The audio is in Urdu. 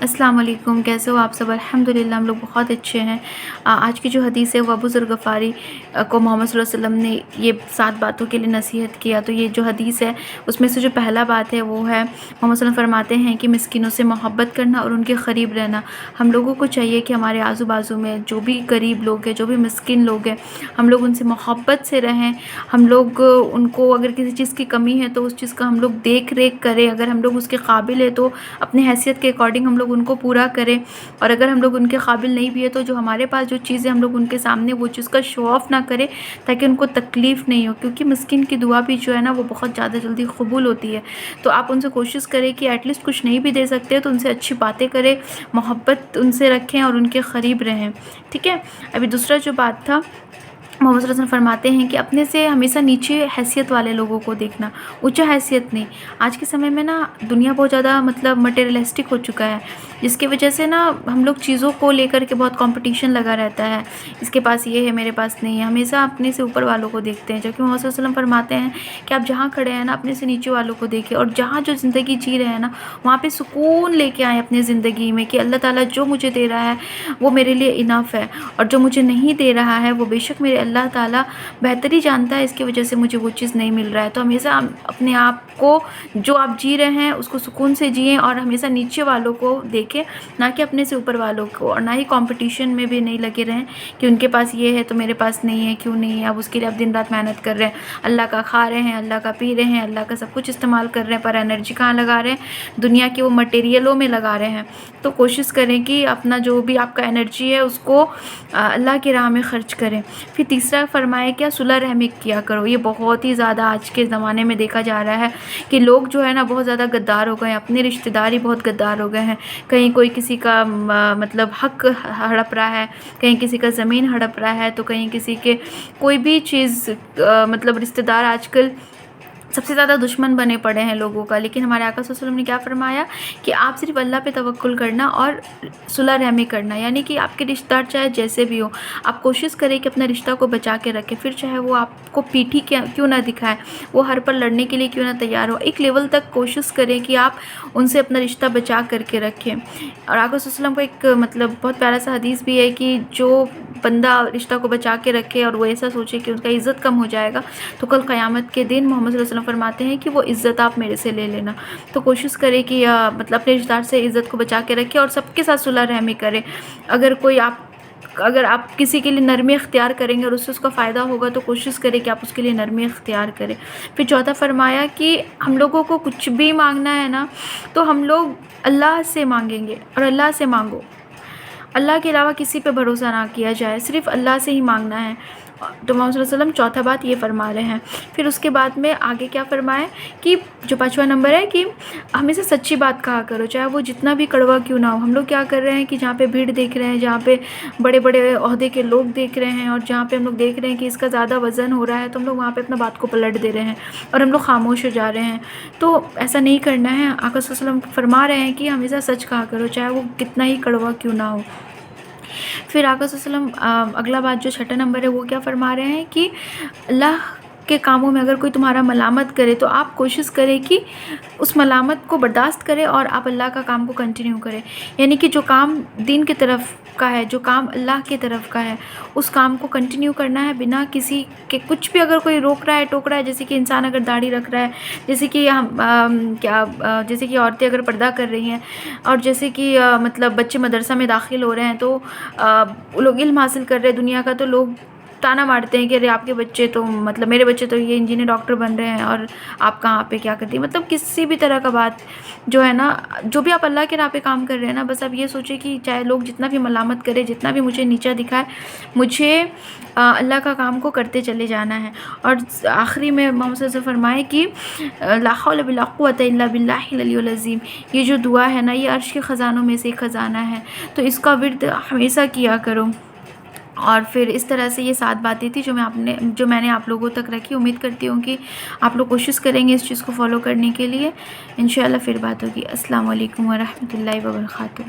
السلام علیکم، کیسے ہو آپ سب؟ الحمدللہ ہم لوگ بہت اچھے ہیں۔ آج کی جو حدیث ہے وہ ابو ذر غفاری کو محمد صلی اللہ علیہ وسلم نے یہ 7 باتوں کے لیے نصیحت کیا۔ تو یہ جو حدیث ہے اس میں سے جو پہلا بات ہے وہ ہے، محمد صلی اللہ علیہ وسلم فرماتے ہیں کہ مسکینوں سے محبت کرنا اور ان کے قریب رہنا۔ ہم لوگوں کو چاہیے کہ ہمارے آزو بازو میں جو بھی غریب لوگ ہیں، جو بھی مسکین لوگ ہیں، ہم لوگ ان سے محبت سے رہیں۔ ہم لوگ ان کو اگر کسی چیز کی کمی ہے تو اس چیز کا ہم لوگ دیکھ ریکھ کریں۔ اگر ہم لوگ اس کے قابل ہے تو اپنی حیثیت کے اکارڈنگ ہم لوگ ان کو پورا کریں، اور اگر ہم لوگ ان کے قابل نہیں بھی ہے تو جو ہمارے پاس جو چیز ہے ہم لوگ ان کے سامنے وہ چیز کا شو آف نہ کریں تاکہ ان کو تکلیف نہیں ہو، کیونکہ مسکین کی دعا بھی جو ہے نا وہ بہت زیادہ جلدی قبول ہوتی ہے۔ تو آپ ان سے کوشش کریں کہ ایٹ لیسٹ کچھ نہیں بھی دے سکتے تو ان سے اچھی باتیں کریں، محبت ان سے رکھیں اور ان کے قریب رہیں، ٹھیک ہے۔ ابھی دوسرا جو بات تھا، محمد صلی اللہ علیہ وسلم فرماتے ہیں کہ اپنے سے ہمیشہ نیچے حیثیت والے لوگوں کو دیکھنا، اونچا حیثیت نہیں۔ آج کے سمے میں نا دنیا بہت زیادہ مٹیریلسٹک ہو چکا ہے، جس کی وجہ سے نا ہم لوگ چیزوں کو لے کر کے بہت کمپٹیشن لگا رہتا ہے، اس کے پاس یہ ہے میرے پاس نہیں ہے، ہمیشہ اپنے سے اوپر والوں کو دیکھتے ہیں، جبکہ محمد صلی اللہ علیہ وسلم فرماتے ہیں کہ آپ جہاں کھڑے ہیں نا اپنے سے نیچے والوں کو دیکھیں، اور جہاں جو زندگی جی رہے ہیں نا وہاں پہ سکون لے کے آئیں اپنی زندگی میں، کہ اللہ تعالیٰ جو مجھے دے رہا ہے وہ میرے لیے انف ہے، اور جو مجھے نہیں دے رہا ہے وہ بے شک میرے اللہ تعالیٰ بہتر ہی جانتا ہے، اس کی وجہ سے مجھے وہ چیز نہیں مل رہا ہے۔ تو ہمیشہ اپنے آپ کو جو آپ جی رہے ہیں اس کو سکون سے جئیں، اور ہمیشہ نیچے والوں کو دیکھیں، نہ کہ اپنے سے اوپر والوں کو، اور نہ ہی کمپٹیشن میں بھی نہیں لگے رہیں کہ ان کے پاس یہ ہے تو میرے پاس نہیں ہے، کیوں نہیں ہے، اب اس کے لیے آپ دن رات محنت کر رہے ہیں، اللہ کا کھا رہے ہیں، اللہ کا پی رہے ہیں، اللہ کا سب کچھ استعمال کر رہے ہیں، پر انرجی کہاں لگا رہے ہیں؟ دنیا کے وہ مٹیریلوں میں لگا رہے ہیں۔ تو کوشش کریں کہ اپنا جو بھی آپ کا انرجی ہے اس کو اللہ کی راہ میں خرچ کریں۔ پھر تیسرا فرمائے کیا، صلح رحمی کیا کرو۔ یہ بہت ہی زیادہ آج کے زمانے میں دیکھا جا رہا ہے کہ لوگ جو ہے نا بہت زیادہ غدار ہو گئے ہیں، اپنے رشتہ دار ہی بہت غدار ہو گئے ہیں۔ کہیں کوئی کسی کا مطلب حق ہڑپ رہا ہے، کہیں کسی کا زمین ہڑپ رہا ہے، تو کہیں کسی کے کوئی بھی چیز مطلب رشتہ دار آج کل سب سے زیادہ دشمن بنے پڑے ہیں لوگوں کا۔ لیکن ہمارے آقا صلی اللہ علیہ وسلم نے کیا فرمایا کہ آپ صرف اللہ پہ توکل کرنا اور صلح رحمی کرنا، یعنی کہ آپ کے رشتہ دار چاہے جیسے بھی ہو، آپ کوشش کریں کہ اپنا رشتہ کو بچا کے رکھیں، پھر چاہے وہ آپ کو پیٹھی کیوں نہ دکھائے، وہ ہر پر لڑنے کے لیے کیوں نہ تیار ہو، ایک لیول تک کوشش کریں کہ آپ ان سے اپنا رشتہ بچا کر کے رکھیں۔ اور آقا صلی اللہ علیہ وسلم کو ایک مطلب بہت پیارا سا حدیث بھی ہے کہ جو بندہ رشتہ کو بچا کے رکھے اور وہ ایسا سوچے کہ اس کا عزت کم ہو جائے گا، تو کل قیامت کے دن محمد صلی اللہ علیہ وسلم فرماتے ہیں کہ وہ عزت آپ میرے سے لے لینا۔ تو کوشش کرے کہ مطلب اپنے رشتہ دار سے عزت کو بچا کے رکھے اور سب کے ساتھ صلح رحمی کرے۔ اگر آپ کسی کے لیے نرمی اختیار کریں گے اور اس سے اس کا فائدہ ہوگا تو کوشش کریں کہ آپ اس کے لیے نرمی اختیار کریں۔ پھر چوتھا فرمایا کہ ہم لوگوں کو کچھ بھی مانگنا ہے نا تو ہم لوگ اللہ سے مانگیں گے، اور اللہ سے مانگو، اللہ کے علاوہ کسی پہ بھروسہ نہ کیا جائے، صرف اللہ سے ہی مانگنا ہے۔ تو محمد صلی اللہ علیہ وسلم چوتھا بات یہ فرما رہے ہیں۔ پھر اس کے بعد میں آگے کیا فرمائے کہ جو 5واں نمبر ہے کہ ہمیشہ سچی بات کہا کرو، چاہے وہ جتنا بھی کڑوا کیوں نہ ہو۔ ہم لوگ کیا کر رہے ہیں کہ جہاں پہ بھیڑ دیکھ رہے ہیں، جہاں پہ بڑے بڑے عہدے کے لوگ دیکھ رہے ہیں، اور جہاں پہ ہم لوگ دیکھ رہے ہیں کہ اس کا زیادہ وزن ہو رہا ہے، تو ہم لوگ وہاں پہ اپنا بات کو پلٹ دے رہے ہیں اور ہم لوگ خاموش ہو جا رہے ہیں۔ تو ایسا نہیں کرنا ہے۔ آقا صلی اللہ علیہ وسلم فرما رہے ہیں کہ ہمیشہ سچ کہا کرو، چاہے وہ کتنا ہی کڑوا کیوں نہ ہو۔ پھر آقا صلی اللہ علیہ وسلم اگلا بات جو 6 نمبر ہے وہ کیا فرما رہے ہیں کہ اللہ کے کاموں میں اگر کوئی تمہارا ملامت کرے تو آپ کوشش کریں کہ اس ملامت کو برداشت کرے اور آپ اللہ کا کام کو کنٹینیو کریں، یعنی کہ جو کام دین کی طرف کا ہے، جو کام اللہ کی طرف کا ہے، اس کام کو کنٹینیو کرنا ہے بنا کسی کے کچھ بھی۔ اگر کوئی روک رہا ہے ٹوک رہا ہے، جیسے کہ انسان اگر داڑھی رکھ رہا ہے، جیسے کہ جیسے کہ عورتیں اگر پردہ کر رہی ہیں، اور جیسے کہ مطلب بچے مدرسہ میں داخل ہو رہے ہیں تو لوگ علم حاصل کر رہے ہیں دنیا کا، تو لوگ تانا مارتے ہیں کہ ارے آپ کے بچے تو مطلب میرے بچے تو یہ انجینئر ڈاکٹر بن رہے ہیں اور آپ کہاں پہ کیا کرتی ہیں۔ مطلب کسی بھی طرح کا بات جو ہے نا، جو بھی آپ اللہ کے راہ پہ کام کر رہے ہیں نا، بس آپ یہ سوچیں کہ چاہے لوگ جتنا بھی ملامت کرے، جتنا بھی مجھے نیچا دکھائے، مجھے اللہ کا کام کو کرتے چلے جانا ہے۔ اور آخری میں محمد صلی اللہ علیہ وسلم فرمائے کہ لا حول ولا قوۃ الا باللہ العلی العظیم، یہ جو دعا ہے نا یہ عرش کے خزانوں میں سے ایک خزانہ ہے، تو اس کا ورد ہمیشہ کیا کرو۔ اور پھر اس طرح سے یہ 7 باتیں تھی جو میں نے آپ لوگوں تک رکھی۔ امید کرتی ہوں کہ آپ لوگ کوشش کریں گے اس چیز کو فالو کرنے کے لیے۔ انشاءاللہ پھر بات ہوگی۔ السلام علیکم ورحمۃ اللہ وبرکاتہ۔